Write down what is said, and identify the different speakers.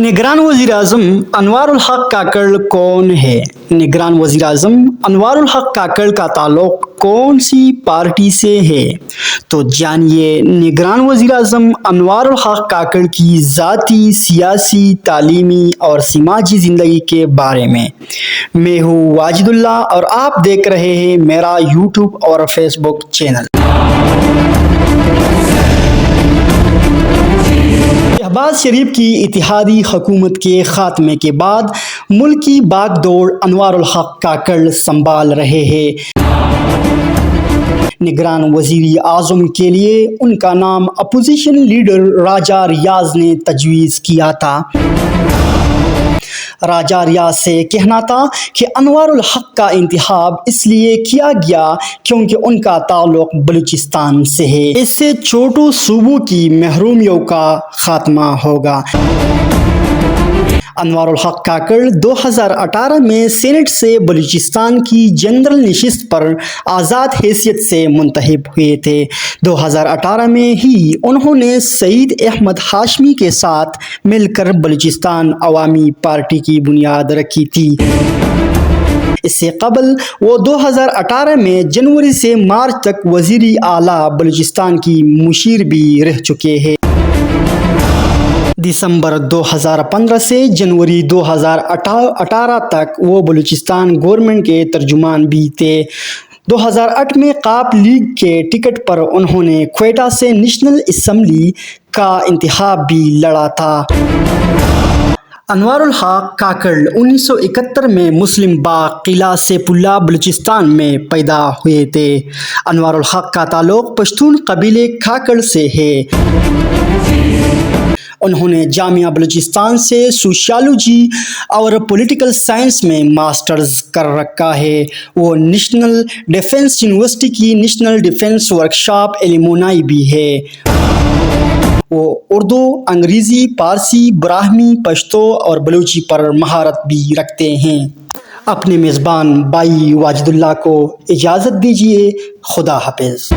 Speaker 1: निगरान वज़ीर-ए-आज़म अनवार उल हक काकड़ कौन है? निगरान वज़ीर-ए-आज़म अनवार उल हक काकड़ का ताल्लुक कौन सी पार्टी से है? तो जानिए निगरान वज़ीर-ए-आज़म अनवार उल हक काकड़ की ज़ाती, सियासी, तालीमी और समाजी ज़िंदगी के बारे में। मैं हूँ वाजिदुल्लाह और आप देख रहे हैं मेरा यूट्यूब और फेसबुक चैनल। शहबाज शरीफ की इत्तेहादी हुकूमत के खात्मे के बाद मुल्क की बागडोर अनवार उल हक काकड़ संभाल रहे हैं। निगरान वज़ीर आज़म के लिए उनका नाम अपोजिशन लीडर राजा रियाज ने तजवीज़ किया था। राजा रियाज से कहना था कि अनवार उल हक का इंतखाब इसलिए किया गया क्योंकि उनका ताल्लुक बलूचिस्तान से है। इससे छोटू सूबों की महरूमियों का खात्मा होगा। अनवार उल हक काकड़ 2018 में सेनेट से बलूचिस्तान की जनरल नशिस्त पर आज़ाद हैसियत से मुंतखब हुए थे। 2018 में ही उन्होंने सईद अहमद हाशमी के साथ मिलकर बलूचिस्तान अवामी पार्टी की बुनियाद रखी थी। इससे कबल वो 2018 में जनवरी से मार्च तक वज़ीर आला बलूचिस्तान की मुशीर भी रह चुके हैं। दिसंबर 2015 से जनवरी 2018 तक वो बलूचिस्तान गवर्नमेंट के तर्जुमान भी थे। 2008 में काप लीग के टिकट पर उन्होंने क्वेटा से नेशनल असम्बली का इंतखाब भी लड़ा था। अनवार उल हक काकड़ 1971 में मुस्लिम बाग किला सैफुल्लाह बलूचिस्तान में पैदा हुए थे। अनवार उल हक का ताल्लुक पश्तून कबीले काकड़ से है। उन्होंने जामिया बलूचिस्तान से सोशियोलॉजी और पॉलिटिकल साइंस में मास्टर्स कर रखा है। वो नेशनल डिफेंस यूनिवर्सिटी की नेशनल डिफेंस वर्कशॉप एलुमनाई भी है। वो उर्दू, अंग्रेज़ी, पारसी, ब्राह्मी, पश्तो और बलूची पर महारत भी रखते हैं। अपने मेज़बान भाई वाजिदुल्लाह को इजाज़त दीजिए। खुदा हाफिज़।